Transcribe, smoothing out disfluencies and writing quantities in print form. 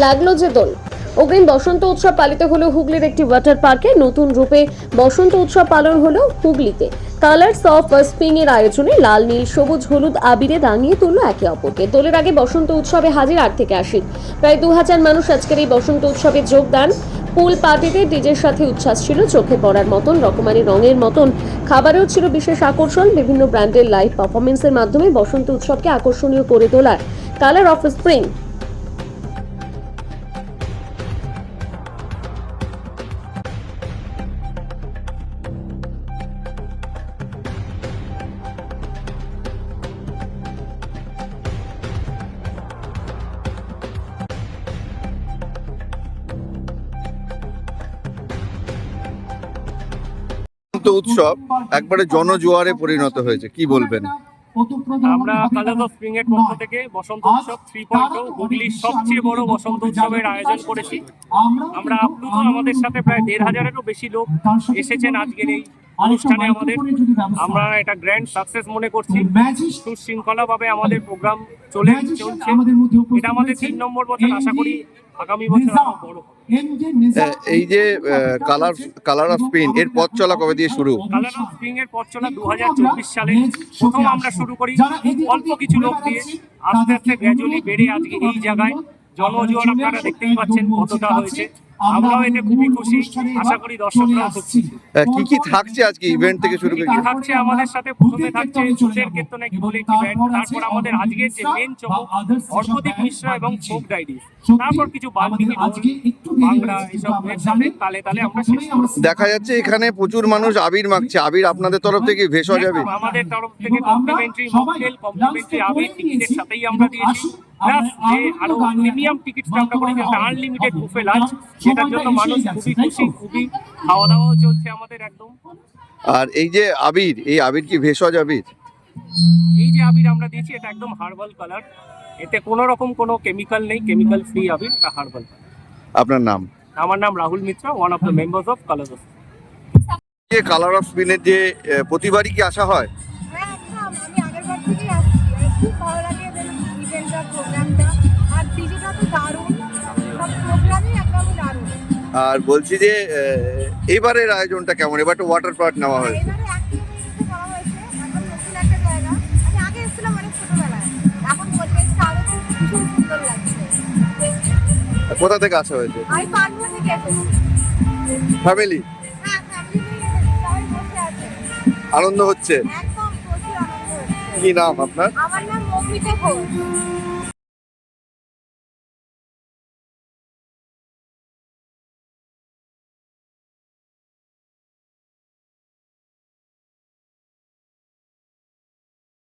লাগলো যে দোল। অগ্রিম বসন্ত উৎসব পালিত হলো হুগলির একটি ওয়াটার পার্কে। নতুন রূপে বসন্ত উৎসব পালন হলো হুগলিতে। কালার্স অফ স্প্রিং এর আয়োজনে লাল, নীল, সবুজ, হলুদ আবিরে রাঙিয়ে তুললো একে অপরকে। দোলের আগে বসন্ত উৎসবে হাজির 8 থেকে 80 প্রায় 2000 মানুষ আজকের এই বসন্ত উৎসবে যোগদান। পুল পার্টিতে ডিজের সাথে উচ্ছ্বাস ছিল চোখে পড়ার মতন, রকমারি রঙের মতন। খাবারেও ছিল বিশেষ আকর্ষণ। বিভিন্ন ব্র্যান্ডের লাইভ পারফরমেন্সের মাধ্যমে বসন্ত উৎসবকে আকর্ষণীয় করে তোলার কালার অফ স্প্রিং। উৎসব একবারে জনজোয়ারে পরিণত হয়েছে, কি বলবেন? আমরা কালার্স অফ স্প্রিং এর পক্ষ থেকে বসন্ত উৎসব 3.0 হুগলির সবচেয়ে বড় বসন্ত উৎসবের আয়োজন করেছি। আমরা আপ্লুত, আমাদের সাথে প্রায় 1500-এরও বেশি লোক এসেছেন আজকের এই অনুষ্ঠানে। আমরা এটা গ্র্যান্ড সাকসেস মনে করছি। সুশৃঙ্খলাভাবে আমাদের প্রোগ্রাম চলছে। এটা আমাদের 3 নম্বর বছর। আশা করি আগামী বছর আরো বড়। এই যে কালার অফ স্প্রিং এর পথ চলা কবে দিয়ে শুরু? কালার অফ স্প্রিং এর পথ চলা 2024 সালে প্রথম আমরা শুরু করি অল্প কিছু লোক দিয়ে। আস্তে আস্তে গ্র্যাজুয়ালি বেড়ে আজকে এই জায়গায় জনজোয়ার আপনারা দেখতেই পাচ্ছেন কতটা হয়েছে। আমরাও এতে খুবই খুশি, আশা করি দর্শকরাও খুব খুশি। কি কি থাকছে আজকে ইভেন্ট থেকে শুরু করে? থাকছে আমাদের সাথে প্রথমে থাকছে দুধের কীর্তনাকি বলে একটি ব্যান্ড, তারপর আমাদের আজকের যে মেন চমক অর্ঘদীপ মিশ্রা এবং ফোক ডাইরিজ, তারপর কিছু বাংলা বাংলা এইসব সাথে তালে তালে আমরা শেষ করব। দেখা যাচ্ছে এখানে প্রচুর মানুষ আবির মাখছে। আবির আপনাদের তরফ থেকে ভেষজ আবির? আমাদের তরফ থেকে কমপ্লিমেন্টারি মকটেল, কমপ্লিমেন্টারি আবির টিকিটের সাথেই আমরা দিয়েছি। প্লাস যে আরো প্রিমিয়াম টিকিটটা আমরা করেছি একটা আনলিমিটেড বুফে লাঞ্চ, যেটার জন্য মানুষ খুবই খুশি, খুবই খাওয়া দাওয়াও চলছে আমাদের একদম। আর এই যে আবির, এই আবির কি ভেষজ আবির? এই যে আবির আমরা দিয়েছি এটা একদম হার্বাল কালার, এতে কোনো রকম কোনো কেমিক্যাল নেই, কেমিক্যাল ফ্রি আবির, এটা হার্বাল। আপনার নাম? আমার নাম Rahul Mitra, one of the members of colours of. যে কালার অফ স্প্রিংয়ের যে প্রতিবারই কি আসা হয়? হ্যাঁ, একদম। আমি আগের বার থেকেই আসছি। আর খুব ভালো লাগে এদের ইভেন্টটা, প্রোগ্রামটা। আর ডিজেটা তো দারুণ, সব প্রোগ্রামই একদম দারুণ। আর বলছি যে এবারের আয়োজনটা কেমন? এবার তো ওয়াটার পার্ক নেওয়া হয়েছে। এবারে অ্যাক্টিভিটি করা হয়েছে, একদম নতুন একটা জায়গা। আমি আগে এসেছিলাম অনেক ছোটবেলায়, এখন পরিবেশটা আরো ভীষণ সুন্দর লাগছে। কোথা থেকে আসা হয়েছে? আমি পান্ডুয়া থেকে এসেছি। ফ্যামিলি? হ্যাঁ, ফ্যামিলি নিয়ে এসেছি, সবাই বসে আছে। আনন্দ হচ্ছে? একদম প্রচুর আনন্দ হচ্ছে। কি নাম আপনার? আমার নাম মৌমিতা ঘোষ।